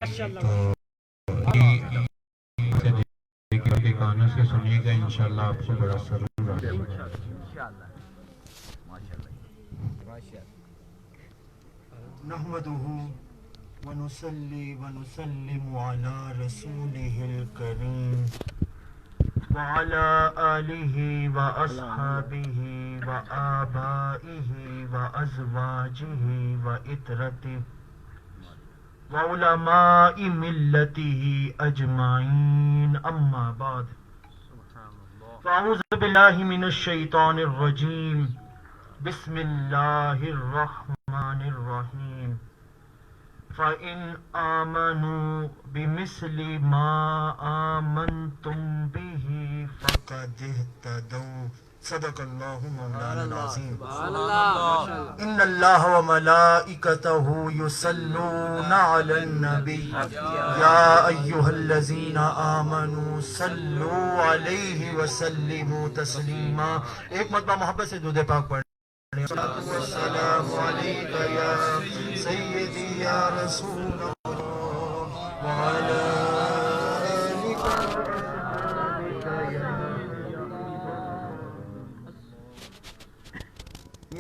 تو کے کانوں سے سنیے گا، انشاءاللہ آپ کو بڑا سرور آئے گا۔ نحمده ونصلي ونسلم على رسوله الكريم وعلى آله وأصحابه وآبائه وأزواجه وإترته وعلماء ملته أجمعين، أما بعد فأعوذ بالله من الشيطان الرجيم، بسم الله الرحمن الرحيم، فإن آمنوا بمثل ما آمنتم به فقد اهتدوا، صدق اللہ مولانا العظیم۔ ان اللہ وملائکتہ یصلون علی النبی یا ایہا الذین آمنوا صلوا علیہ وسلموا تسلیما۔ ایک مرتبہ محبت سے درود پاک پڑھیں۔ السلام علیک یا سیدی یا رسول اللہ وعلی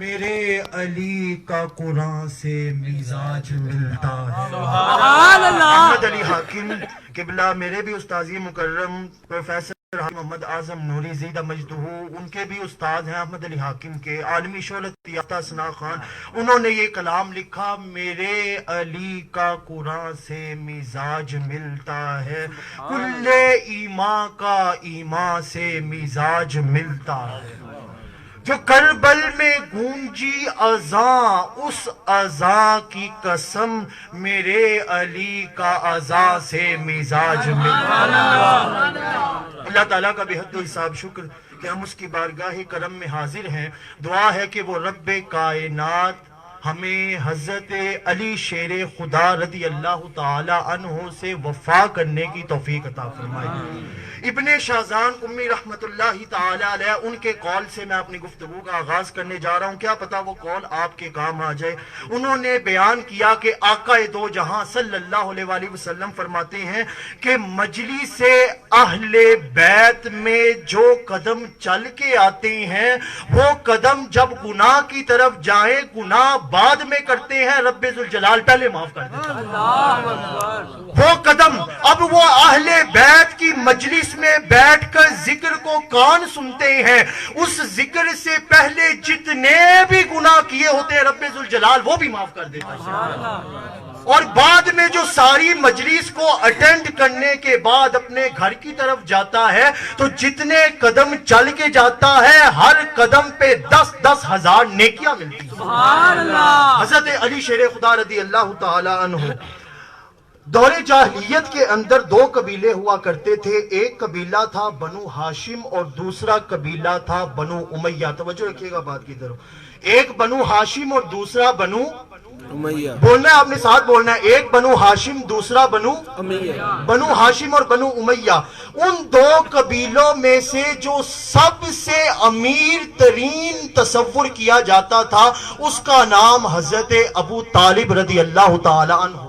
میرے علی کا قرآن سے مزاج ملتا ہے۔ سبحان اللہ۔ احمد علی حاکم قبلہ میرے بھی استاذی مکرم پروفیسر محمد اعظم نوری زیدہ مجدہ، ان کے بھی استاد ہیں احمد علی حاکم کے، عالمی شہرت یافتہ ثناء خان، انہوں نے یہ کلام لکھا، میرے علی کا قرآن سے مزاج ملتا ہے، کل ایمان کا ایمان سے مزاج ملتا ہے، جو کربل میں گونجی اذان اس اذان کی قسم، میرے علی کا اذان سے مزاج ملتا ہے۔ اللہ تعالیٰ کا بے حد و حساب شکر کہ ہم اس کی بارگاہ کرم میں حاضر ہیں۔ دعا ہے کہ وہ رب کائنات ہمیں حضرت علی شیر خدا رضی اللہ تعالی عنہ سے وفا کرنے کی توفیق عطا فرمائے۔ ابن شاہزان امی رحمت اللہ تعالی علیہ، ان کے قول سے میں اپنی گفتگو کا آغاز کرنے جا رہا ہوں، کیا پتا وہ قول آپ کے کام آ جائے۔ انہوں نے بیان کیا کہ آقا دو جہاں صلی اللہ علیہ وآلہ وسلم فرماتے ہیں کہ مجلس اہل بیت میں جو قدم چل کے آتے ہیں، وہ قدم جب گناہ کی طرف جائیں، گناہ بعد میں کرتے ہیں، رب ذوالجلال پہلے معاف کر دیتا ہے۔ وہ قدم، اب وہ اہل بیت کی مجلس میں بیٹھ کر ذکر کو کان سنتے ہیں، اس ذکر سے پہلے جتنے بھی گناہ کیے ہوتے ہیں رب ذوالجلال وہ بھی معاف کر دیتا ہے، اور بعد میں جو ساری مجلس کو اٹینڈ کرنے کے بعد اپنے گھر کی طرف جاتا ہے تو جتنے قدم چل کے جاتا ہے ہر قدم پہ 10,000 نیکیاں ملتی ہیں۔ حضرت علی شیر خدا رضی اللہ تعالی عنہ، دور جاہلیت کے اندر دو قبیلے ہوا کرتے تھے، ایک قبیلہ تھا بنو ہاشم اور دوسرا قبیلہ تھا بنو امیہ۔ توجہ رکھیے گا بات کی طرف، ایک بنو ہاشم اور دوسرا بنو امیہ، بولنا ہے آپ نے ساتھ بولنا ہے، ایک بنو ہاشم دوسرا بنو امیہ، بنو ہاشم اور بنو امیہ۔ ان دو قبیلوں میں سے جو سب سے امیر ترین تصور کیا جاتا تھا اس کا نام حضرت ابو طالب رضی اللہ تعالی عنہ۔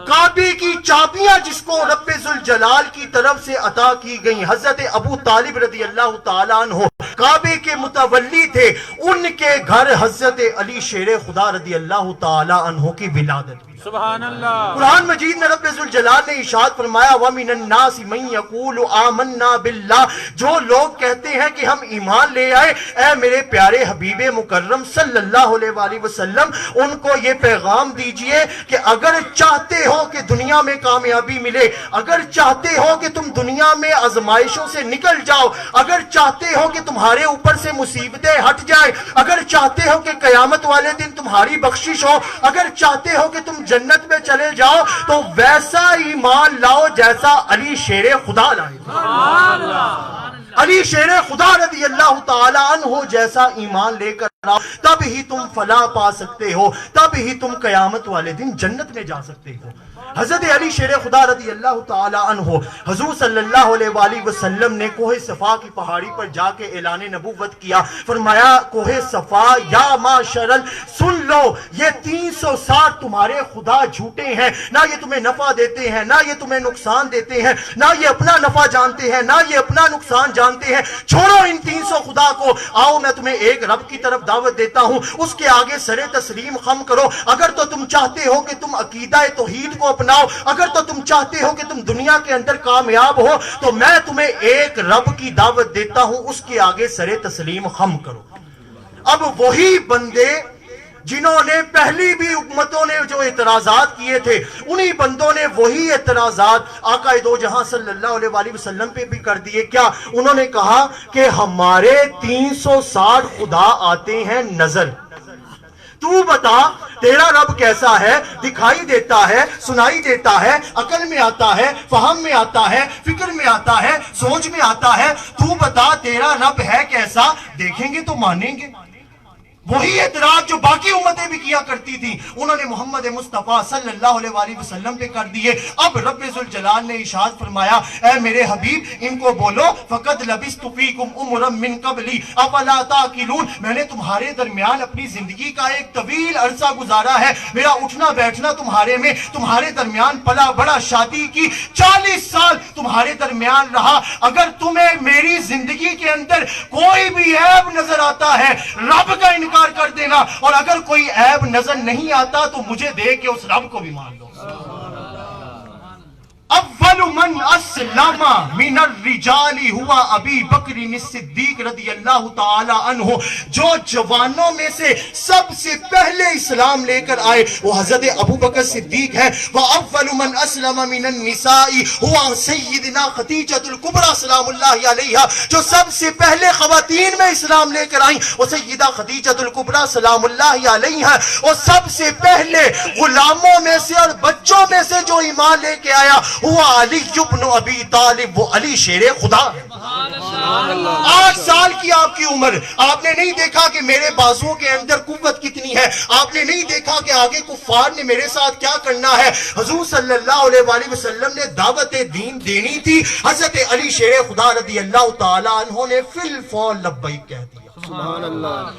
کعبے کی چابیاں جس کو رب ذوالجلال کی طرف سے عطا کی گئیں، حضرت ابو طالب رضی اللہ تعالی عنہ کعبے کے متولی تھے، ان کے گھر حضرت علی شیر خدا رضی اللہ تعالی عنہ کی ولادت بھی۔ سبحان اللہ۔ قرآن مجید میں رب ذوالجلال نے ارشاد فرمایا وَمِنَ النَّاسِ مَن يَقُولُ آمَنَّا بِاللَّهِ، جو لوگ کہتے ہیں کہ ہم ایمان لے آئے، اے میرے پیارے حبیب مکرم صلی اللہ علیہ وآلہ وسلم ان کو یہ پیغام دیجئے کہ اگر چاہتے ہو کہ دنیا میں کامیابی ملے، اگر چاہتے ہو کہ تم دنیا میں آزمائشوں سے نکل جاؤ، اگر چاہتے ہو کہ تمہارے اوپر سے مصیبتیں ہٹ جائیں، اگر چاہتے ہو کہ قیامت والے دن تمہاری بخشش ہو، اگر چاہتے ہو کہ تم جنت میں چلے جاؤ، تو ویسا ایمان لاؤ جیسا علی شیر خدا لائے۔ علی شیر خدا رضی اللہ تعالی عنہ جیسا ایمان لے کر آؤ، تب ہی تم فلاح پا سکتے ہو، تب ہی تم قیامت والے دن جنت میں جا سکتے ہو۔ حضرت علی شیر خدا رضی اللہ تعالی عنہ حضور صلی اللہ علیہ وآلہ وسلم نے کوہ صفا کی پہاڑی پر جا کے اعلان نبوت کیا. فرمایا کوہ صفا یا معشر سن لو یہ 360 تمہارے خدا جھوٹے ہیں, نہ یہ تمہیں نفع دیتے ہیں نہ یہ تمہیں نقصان دیتے ہیں, نہ یہ اپنا نفع جانتے ہیں نہ یہ اپنا نقصان جانتے ہیں. چھوڑو ان 300 خدا کو, آؤ میں تمہیں ایک رب کی طرف دعوت دیتا ہوں, اس کے آگے سر تسلیم خم کرو. اگر تو تم چاہتے ہو کہ تم عقیدہ توحید کو اپناؤ, اگر تو تم چاہتے ہو کہ تم دنیا کے اندر کامیاب ہو, تو میں تمہیں ایک رب کی دعوت دیتا ہوں, اس کے آگے سر تسلیم خم کرو. اب وہی بندے جنہوں نے پہلی بھی حکومتوں نے جو اعتراضات کیے تھے, انہی بندوں نے وہی اعتراضات آقا دو جہاں صلی اللہ علیہ وآلہ وسلم پہ بھی کر دیے. کیا انہوں نے کہا کہ ہمارے 360 خدا آتے ہیں نظر, تو بتا تیرا رب کیسا ہے, دکھائی دیتا ہے, سنائی دیتا ہے, عقل میں آتا ہے, فہم میں آتا ہے, فکر میں آتا ہے, سوچ میں آتا ہے, تو بتا تیرا رب ہے کیسا, دیکھیں گے تو مانیں گے. وہی اعتراض جو باقی امتیں بھی کیا کرتی تھی انہوں نے محمد مصطفیٰ صلی اللہ علیہ وآلہ وسلم پہ کر دیے. اب رب ذوالجلال نے ارشاد فرمایا, اے میرے حبیب ان کو بولو فقد لبثت فیکم عمرا من قبلی افلا تعقلون, میں نے تمہارے درمیان اپنی زندگی کا ایک طویل عرصہ گزارا ہے, میرا اٹھنا بیٹھنا تمہارے میں, تمہارے درمیان پلا بڑا, شادی کی 40 سال تمہارے درمیان رہا. اگر تمہیں میری زندگی کے اندر کوئی بھی عیب نظر آتا ہے, رب کا انکار کر دینا, اور اگر کوئی عیب نظر نہیں آتا تو مجھے دیکھ کے اس رب کو بھی مان لو. اول من اسلم من الرجال ہوا ابی بکر الصدیق رضی اللہ تعالی عنہ, جو جوانوں میں سے سب سے پہلے اسلام لے کر آئے وہ حضرت ابو بکر صدیق ہے. واول من اسلم من النساء ہوا سیدنا خدیجہ الکبریٰ سلام اللہ علیہا, جو سب سے پہلے خواتین میں اسلام لے کر آئیں وہ سیدہ خدیجہ الکبریٰ سلام اللہ علیہا. اور سب سے پہلے غلاموں میں سے اور بچوں میں سے جو ایمان لے کے آیا ہوا علی ابن ابی طالب, وہ علی شیر خدا. 8 سال کی آپ کی عمر, آپ نے نہیں دیکھا کہ میرے بازوؤں کے اندر قوت کتنی ہے, آپ نے نہیں دیکھا کہ آگے کفار نے میرے ساتھ کیا کرنا ہے. حضور صلی اللہ علیہ وآلہ وسلم نے دعوت دین دینی تھی, حضرت علی شیر خدا رضی اللہ تعالی عنہ نے فی الفور لبیک کہہ دیا.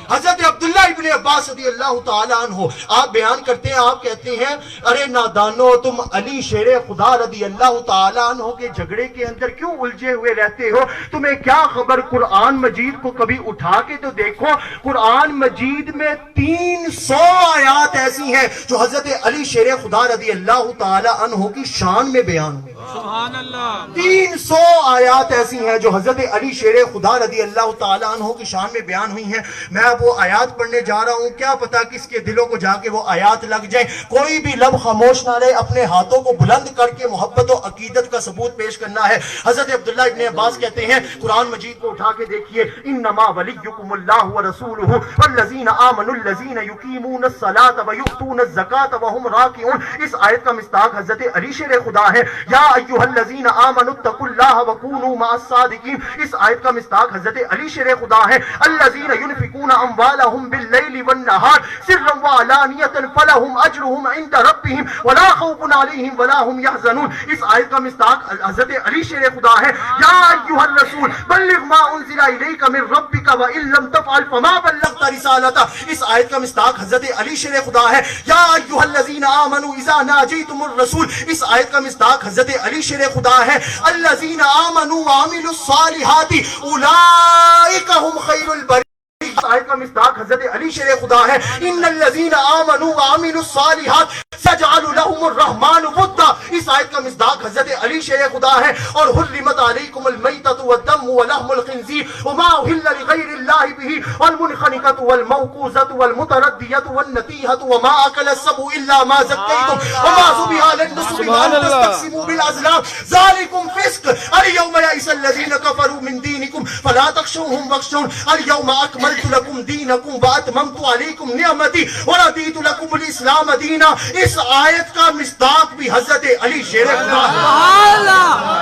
حضرت عبداللہ ابن عباس رضی اللہ تعالی عنہ آپ بیان کرتے ہیں, آپ کہتے ہیں ارے نادانو, تم علی شیر خدا رضی اللہ تعالی عنہ کے جھگڑے کے اندر کیوں الجھے ہوئے رہتے ہو, تمہیں کیا خبر, قرآن مجید کو کبھی اٹھا کے تو دیکھو. قرآن مجید میں 300 آیات ایسی ہیں جو حضرت علی شیر خدا رضی اللہ تعالی عنہ کی شان میں بیان ہوئی. سبحان اللہ. 300 آیات ایسی ہیں جو حضرت علی شیر خدا رضی اللہ تعالی عنہ کی شان میں بیان ہوئی ہیں. میں اب وہ آیات پڑھنے جا رہا ہوں, کیا پتا کس کے دلوں کو جا کے وہ آیات لگ جائیں. کوئی بھی لب خاموش نہ رہے, اپنے ہاتھوں کو بلند کر کے محبت و عقیدت کا ثبوت پیش کرنا ہے. حضرت عبداللہ ابن عباس کہتے ہیں قرآن مجید کو اٹھا کے دیکھیے, انما ولیکم اللہ ورسولہ والذین آمنوا الذین یقیمون الصلاۃ ویؤتون الزکاۃ وہم راکعون. اس آیت کا مصداق حضرت علی شیر خدا ہے. یا ایھا الذین آمنوا اتقوا اللہ وکونوا مع الصادقین. اس آیت کا مصداق حضرت علی شیر خدا ہے. الذین ينفقون اموالهم باللیل والنہار سرا وعلانیۃ فلہم اجرہم عند ربہم ولا خوف علیہم ولا هم يحزنون. اس آیت کا مصداق حضرت علی شیر خدا ہے. یا ایھا الرسول بلغ ما انزل الیک من ربک وان لم تفعل فما بلغت رسالتہ. اس آیت کا مصداق حضرت علی شیر خدا ہے. یا ایھا الذین آمنوا اذا ناجیتم الرسول. اس آیت کا مصداق حضرت علی شیر خدا ہے. الذین آمنوا وعملوا الصالحات اولئک هم خیر البریہ. اس آیت کا مصداق حضرت علی شیر خدا ہے. ان الذین آمنوا وعملوا الصالحات سجعل لهم الرحمن ودا. اس آیت کا مصداق حضرت علی شیر خدا ہے. اور حرمت علیکم المیتۃ والدم ولحم الخنزیر وما اہل لغیر اللہ به والمنخنقۃ والموقوذۃ والمتردیۃ والنطیحۃ وما اکل السبع الا ما زکیتم وما ذبح علی النصب وان تستقسموا بالازلام ذلکم فسق. اليوم یئس الذین کفروا من دینکم فلا تخشوهم واخشون. اليوم اکملت لکم دینکم واتممت علیکم نعمتی ورضیت لکم الاسلام دینا. اس آیت کا مصداق بھی حضرت علی شیر خدا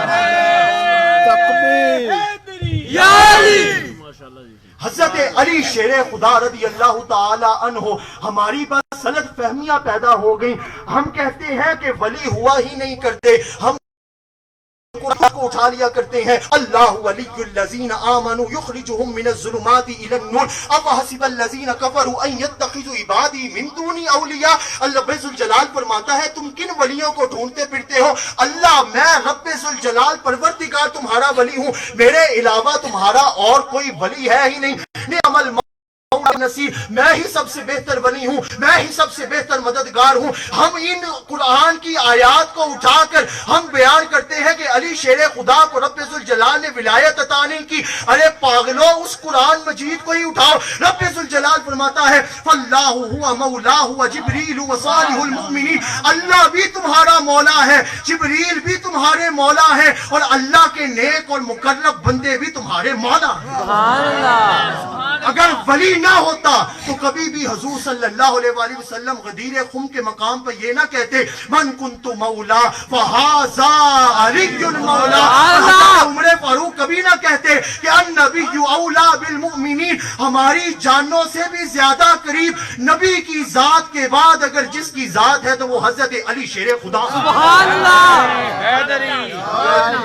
ہے. تکبیر یا علی. حضرت علی شیر خدا رضی اللہ تعالی عنہ، ہماری بس غلط فہمیاں پیدا ہو گئیں. ہم کہتے ہیں کہ ولی ہوا ہی نہیں کرتے، ہم قرآن کو اٹھا لیا کرتے ہیں. اللہ ولی الذین آمنوا یخرجهم من الظلمات الى النور افحسب الذین کفروا ان یتخذوا عبادی من دونی اولیاء. اللہ رب ذوالجلال فرماتا ہے تم کن ولیوں کو ڈھونڈتے پھرتے ہو؟ اللہ میں رب ذوالجلال پروردگار تمہارا ولی ہوں، میرے علاوہ تمہارا اور کوئی ولی ہے ہی نہیں. نعم المولى نصیر، میں ہی سب سے بہتر ولی ہوں، میں ہی سب سے بہتر مددگار ہوں. ہم ان قرآن کی آیات کو اٹھا کر ہم بیان کرتے ہیں کہ علی شیر خدا کو رب ذوالجلال نے ولایت عطا نہیں کی. ارے پاگلو، اس قرآن مجید کو ہی اٹھاؤ. رب ذوالجلال فرماتا ہے فاللہ هو مولاہ وجبریل وصالح المؤمنین. اللہ بھی تمہارا مولا ہے، جبریل بھی تمہارے مولا ہے، اور اللہ کے نیک اور مقرب بندے بھی تمہارے مولا ہیں. سبحان اللہ. اگر ولی نہ ہوتا تو کبھی بھی حضور صلی اللہ علیہ وآلہ وسلم غدیر خم کے مقام پر یہ نہ کہتے من کنت مولا فہذا علی المولا. عمر فاروق کبھی نہ کہتے کہ النبی اولا بالمؤمنین، ہماری جانوں سے بھی زیادہ قریب نبی کی ذات کے بعد اگر جس کی ذات ہے تو وہ حضرت علی شیر خدا. سبحان اللہ. حیدری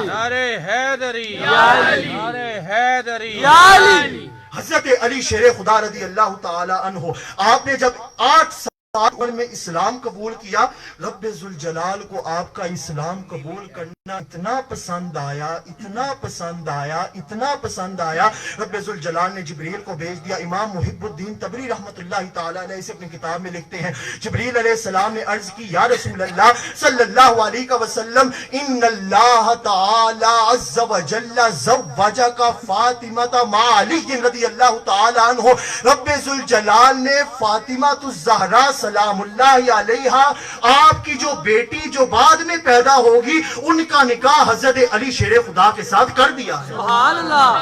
نعرہ حیدری نعرہ حیدری یا علی. حضرت علی شیر خدا رضی اللہ تعالی عنہ، آپ نے جب 8 سال عمر میں اسلام قبول کیا، رب ذوالجلال کو آپ کا اسلام قبول کرنا اتنا پسند آیا، اتنا پسند آیا، اتنا پسند آیا، رب ذوالجلال نے جبریل کو بھیج دیا. امام محب الدین تبری رحمت اللہ تعالی علیہ سے اپنی کتاب میں لکھتے ہیں جبریل علیہ السلام نے عرض کی یا رسول اللہ صلی اللہ علیہ وسلم ان اللہ تعالی عز وجل زوجک فاطمہ مع علی رضی اللہ تعالی عنہ. رب ذوالجلال نے فاطمہ الزہرا سلام اللہ علیہا، آپ کی جو بیٹی جو بعد میں پیدا ہوگی، ان کا نکاح حضرت علی شیر خدا کے ساتھ کر دیا ہے. سبحان اللہ.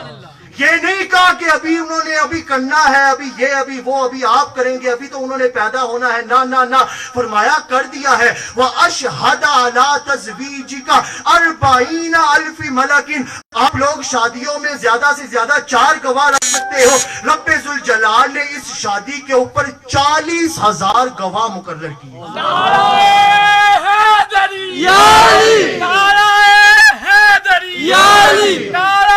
یہ نہیں کہا کہ ابھی انہوں نے ابھی کرنا ہے، ابھی یہ ابھی وہ ابھی آپ کریں گے، ابھی تو انہوں نے پیدا ہونا ہے. نہ نہ نہ، فرمایا کر دیا ہے. وَأَشْهَدَ عَلَىٰ تَزْوِيجِكَ 40,000 مَلَكٍ. آپ لوگ شادیوں میں زیادہ سے زیادہ 4 گواہ رکھ سکتے ہو. رب ذوالجلال نے اس شادی کے اوپر 40,000 گواہ مقرر کیے. نعرہ حیدری یا علی، نعرہ حیدری یا علی، نعرہ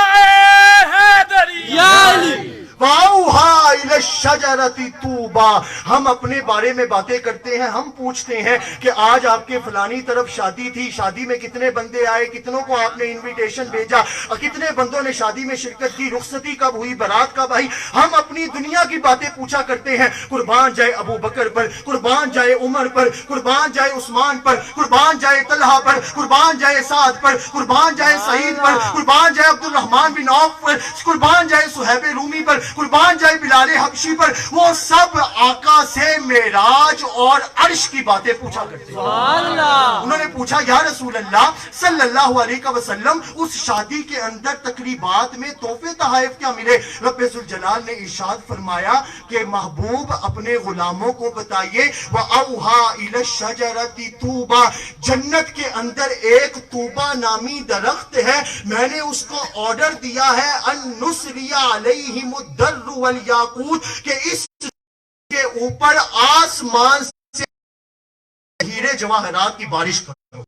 یا علی. وَأَوْحَىٰ إِلَى الشَّجَرَةِ طُوبَىٰ. ہم اپنے بارے میں باتیں کرتے ہیں، ہم پوچھتے ہیں کہ آج آپ کے فلانی طرف شادی تھی، شادی میں کتنے بندے آئے، کتنوں کو آپ نے انویٹیشن بھیجا، کتنے بندوں نے شادی میں شرکت کی، رخصتی کب ہوئی، برات کب آئی. ہم اپنی دنیا کی باتیں پوچھا کرتے ہیں. قربان جائے ابو بکر پر، قربان جائے عمر پر، قربان جائے عثمان پر، قربان جائے طلحہ پر، قربان جائے سعد پر، قربان جائے سعید پر، قربان جائے عبد الرحمن بن عوف پر، قربان جائے صہیب رومی پر، قربان جائے بلال حبشی پر. وہ سب آقا سے معراج اور عرش کی باتیں پوچھا کرتے ہیں. انہوں نے پوچھا یا رسول اللہ صلی اللہ علیہ وسلم اس شادی کے اندر تقریبات میں تحفے تحائف کیا ملے؟ رب ذوالجلال نے ارشاد فرمایا کہ محبوب اپنے غلاموں کو بتائیے وَأَوْحَىٰ إِلَى الشَّجَرَةِ طُوبَىٰ. جنت کے اندر ایک طوبہ نامی درخت ہے، میں نے اس کو آرڈر دیا ہے ان نسری علیہم الدر والیاقوت، کہ اس کے اوپر آسمان سے ہیرے جواہرات کی بارش کرو.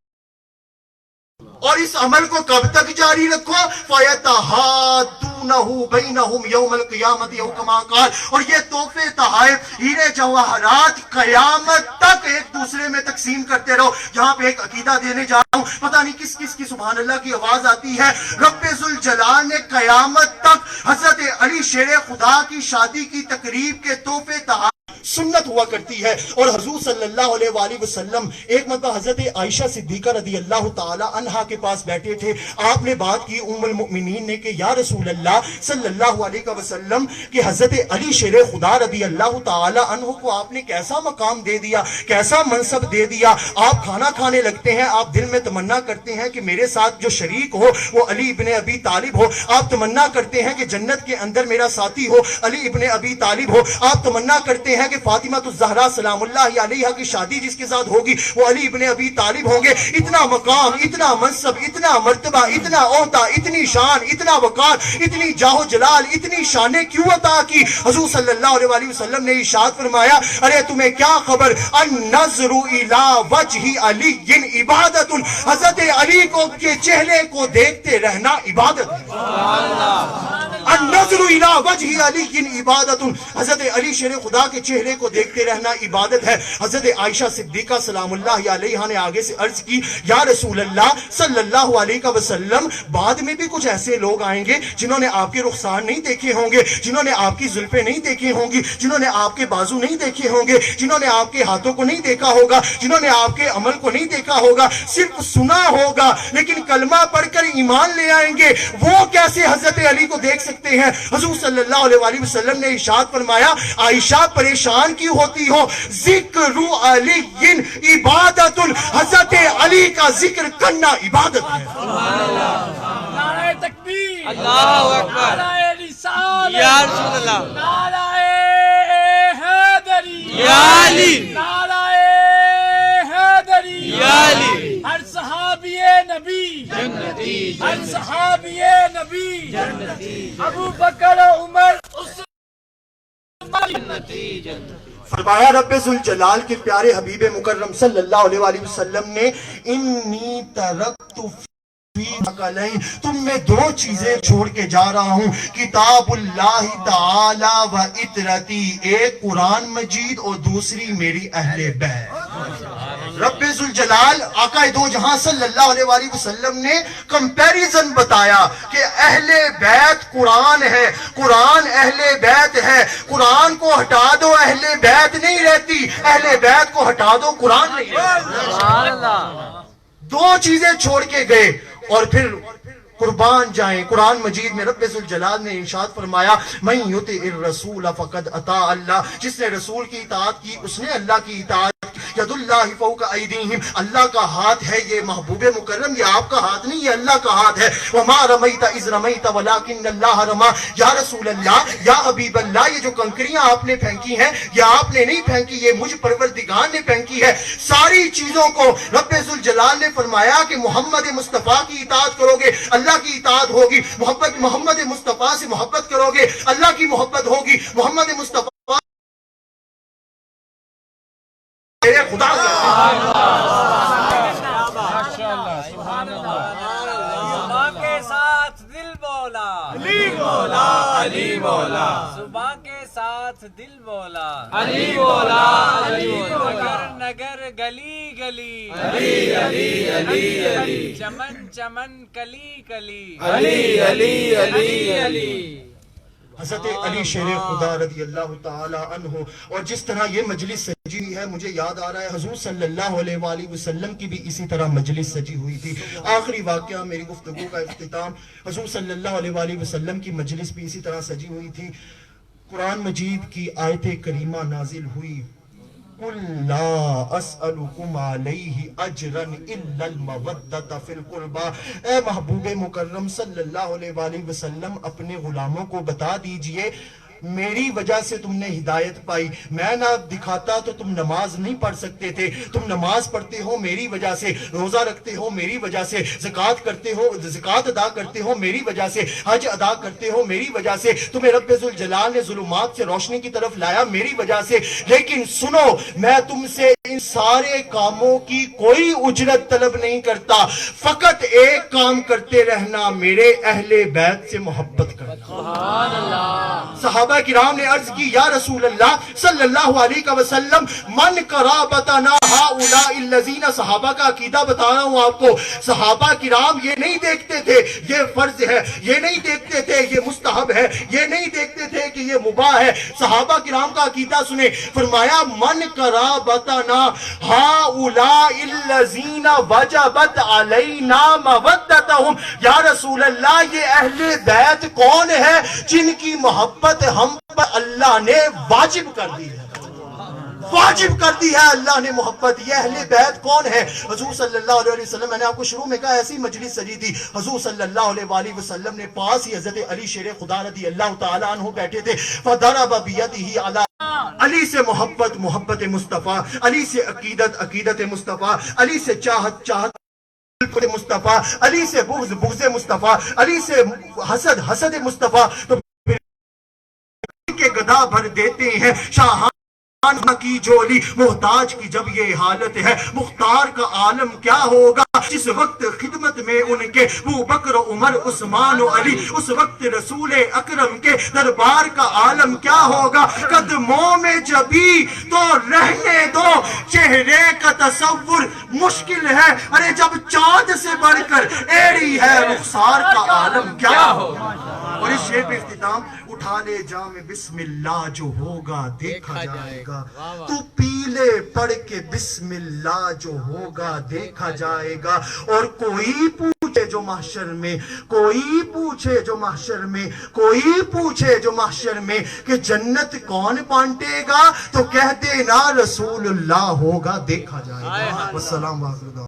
اور اس عمل کو کب تک جاری رکھو؟ فَيَتَحَادُونَهُ بَيْنَهُمْ يَوْمَ الْقِيَامَةِ أَوْ كَمَا قَالَ. اور یہ تحفے تحائف ہیرے جواہرات قیامت تک ایک دوسرے میں تقسیم کرتے رہو. یہاں پہ ایک عقیدہ دینے جا رہا ہوں، پتہ نہیں کس کس کی سبحان اللہ کی آواز آتی ہے. رب ذوالجلال نے قیامت تک حضرت علی شیر خدا کی شادی کی تقریب کے تحفے تحائف سنت ہوا کرتی ہے. اور حضور صلی اللہ علیہ وآلہ وسلم ایک مرتبہ حضرت عائشہ صدیقہ رضی اللہ تعالی عنہا کے پاس بیٹھے تھے. آپ نے بات کی ام المؤمنین نے کہ یا رسول اللہ صلی اللہ علیہ وسلم کہ حضرت علی شیر خدا رضی اللہ تعالی عنہ کو آپ نے کیسا مقام دے دیا، کیسا منصب دے دیا. آپ کھانا کھانے لگتے ہیں، آپ دل میں تمنا کرتے ہیں کہ میرے ساتھ جو شریک ہو وہ علی ابن ابی طالب ہو. آپ تمنا کرتے ہیں کہ جنت کے اندر میرا ساتھی ہو علی ابن ابی طالب ہو. آپ تمنا کرتے ہیں کہ فاطمہ الزہرا سلام اللہ علیہا کی شادی جس کے ساتھ ہوگی وہ علی ابن ابی طالب ہوں گے. اتنا مقام، اتنا منصب، اتنا مرتبہ، اتنا عہدہ، اتنی شان، اتنا وقار، اتنی جاہ و جلال، اتنی شانیں کیوں عطا کی؟ حضور صلی اللہ علیہ وسلم نے ارشاد فرمایا ارے تمہیں کیا خبر، النظر الی وجہ علی عبادت، حضرت علی کو کے چہرے کو دیکھتے رہنا عبادت ہے. النظر الی وجہ علی عبادت، حضرت علی شیر خدا کے چہرے کو دیکھتے رہنا عبادت ہے. حضرت عائشہ صدیقہ سلام اللہ علیہا نے آگے سے عرض کی یا رسول اللہ صلی اللہ علیہ وسلم بعد میں بھی کچھ ایسے لوگ آئیں گے جنہوں نے آپ کے رخسار نہیں دیکھے ہوں گے، جنہوں نے آپ کی زلفیں نہیں دیکھی ہوں گی، جنہوں نے آپ کے بازو نہیں دیکھے ہوں گے، جنہوں نے آپ کے ہاتھوں کو نہیں دیکھا ہوگا، جنہوں نے آپ کے عمل کو نہیں دیکھا ہوگا، صرف سنا ہوگا لیکن کلمہ پڑھ کر ایمان لے آئیں گے. وہ کیسے حضرت علی کو دیکھ سکتے ہیں؟ حضور صلی اللہ علیہ وسلم نے ارشاد فرمایا عائشہ پریشان کیوں ہوتی ہو، ذکر علی عبادت، حضرت علی کا ذکر کرنا عبادت ہے. نعرہ تکبیر، اللہ اکبر، نعرہ رسالت، یا رسول اللہ، نعرہ حیدری، یا علی، نعرہ حیدری، یا علی، ہر صحابی نبی جنتی، ہر صحابی نبی جنتی، ابو بکر و عمر جنتی، جنتی. فرمایا رب ذوالجلال کے پیارے حبیب مکرم صلی اللہ علیہ وسلم نے انی ترکت تم میں دو چیزیں چھوڑ کے جا رہا ہوں، کتاب اللہ تعالی و اطرتی، ایک قرآن مجید اور دوسری میری اہل بیت. رب ذوالجلال آقا دو جہاں صلی اللہ علیہ وسلم نے کمپیریزن بتایا کہ اہل بیت قرآن ہے، قرآن اہل بیت ہے. قرآن کو ہٹا دو اہل بیت نہیں رہتی، اہل بیت کو ہٹا دو قرآن نہیں رہتی. دو چیزیں چھوڑ کے گئے اور پھر قربان جائیں. قرآن مجید میں رب ذوالجلال نے ارشاد فرمایا من یطع الرسول فقد اطاع اللہ، جس نے رسول کی اطاعت کی اس نے اللہ کی اطاعت. ید اللہ فوق ایدیہم، اللہ کا ہاتھ ہے یہ محبوب مکرم، یہ آپ کا ہاتھ نہیں، یہ اللہ کا ہاتھ ہے. وما رمیت اذ رمیت ولکن اللہ رما، یا رسول اللہ یا حبیب اللہ یہ جو کنکریاں آپ نے پھینکی ہیں یہ آپ نے نہیں پھینکی، یہ مجھ پروردگار نے پھینکی ہے. ساری چیزوں کو رب ذوالجلال نے فرمایا کہ محمد مصطفیٰ کی اطاعت کرو گے اللہ کی اطاعت ہوگی، محمد مصطفیٰ سے محبت کرو گے اللہ کی محبت ہوگی، محمد مصطفیٰ خدا زبان کے ساتھ دل بولا، علی مولا، علی مولا، زبان کے ساتھ دل بولا، علی مولا، علی مولا، نگر نگر گلی گلی، علی علی علی علی، چمن چمن کلی کلی، علی علی علی علی. حضرت علی شیر خدا رضی اللہ تعالی عنہ. اور جس طرح یہ مجلس سجی ہوئی ہے مجھے یاد آ رہا ہے حضور صلی اللہ علیہ وآلہ وسلم کی بھی اسی طرح مجلس سجی ہوئی تھی. آخری واقعہ میری گفتگو کا اختتام، حضور صلی اللہ علیہ وآلہ وسلم کی مجلس بھی اسی طرح سجی ہوئی تھی. قرآن مجید کی آیت کریمہ نازل ہوئی قُلْ لَا أَسْأَلُكُمْ عَلَيْهِ أَجْرًا إِلَّا الْمَوَدَّةَ فِي الْقُرْبَى. اے محبوب مکرم صلی اللہ علیہ وآلہ وسلم اپنے غلاموں کو بتا دیجئے میری وجہ سے تم نے ہدایت پائی. میں نہ دکھاتا تو تم نماز نہیں پڑھ سکتے تھے، تم نماز پڑھتے ہو میری وجہ سے، روزہ رکھتے ہو میری وجہ سے، زکوٰۃ کرتے ہو، زکوٰۃ ادا کرتے ہو میری وجہ سے، حج ادا کرتے ہو میری وجہ سے، تمہیں رب ذوالجلال نے ظلمات سے روشنی کی طرف لایا میری وجہ سے. لیکن سنو میں تم سے ان سارے کاموں کی کوئی اجرت طلب نہیں کرتا، فقط ایک کام کرتے رہنا، میرے اہل بیت سے محبت کرنا. سبحان اللہ. صحابہ کرام نے عرض کی یا رسول اللہ صلی اللہ علیہ وسلم من قرابتنا ہؤلاء الذین، صحابہ کا عقیدہ بتا رہا ہوں آپ کو. صحابہ کرام یہ نہیں دیکھتے تھے یہ فرض ہے، یہ نہیں دیکھتے تھے یہ مستحب ہے، یہ نہیں دیکھتے تھے کہ یہ مباح ہے. صحابہ کرام کا عقیدہ سنیں، فرمایا من قرابتنا ہؤلاء الذین وجبت علینا مودتہم، یا رسول اللہ یہ اہل بیت کون ہے جن کی محبت ہم پر اللہ نے واجب کر دی ہے. واجب کر دی ہے اللہ نے محبت. یہ اہل بیت کون ہے؟ حضور صلی اللہ علیہ وسلم, میں نے آپ کو شروع میں کہا ایسی مجلس سجی تھی, حضور صلی اللہ علیہ وآلہ وسلم نے پاس ہی حضرت علی شیر خدا رضی اللہ تعالیٰ عنہ بیٹھے تھے. فضرب بیدہ علی, علی سے محبت محبت مصطفیٰ, علی سے عقیدت عقیدت مصطفیٰ, علی سے چاہت چاہت مصطفیٰ, علی سے بغض بغض مصطفیٰ, علی سے حسد حسد مصطفیٰ. تو کے گدا بھر دیتے ہیں شاہان کی جولی, محتاج کی جب یہ حالت ہے مختار کا عالم کیا ہوگا. جس وقت خدمت میں ان کے ابو بکر عمر عثمان و علی, اس وقت رسول اکرم کے دربار کا عالم کیا ہوگا. قدموں میں جبھی تو رہنے دو, چہرے کا تصور مشکل ہے, ارے جب چاند سے بڑھ کر ایڑی ہے رخسار کا عالم کیا ہوگا. اور اس شعر پہ اختتام, اٹھا لے جام بسم اللہ جو ہوگا دیکھا جائے گا. تو پیلے پڑھ کے بسم اللہ جو ہوگا دیکھا جائے گا. اور کوئی پوچھے جو محشر میں, کوئی پوچھے جو محشر میں, کوئی پوچھے جو محشر میں کہ جنت کون بانٹے گا, تو کہہ دینا رسول اللہ ہوگا دیکھا جائے گا. والسلام علیکم.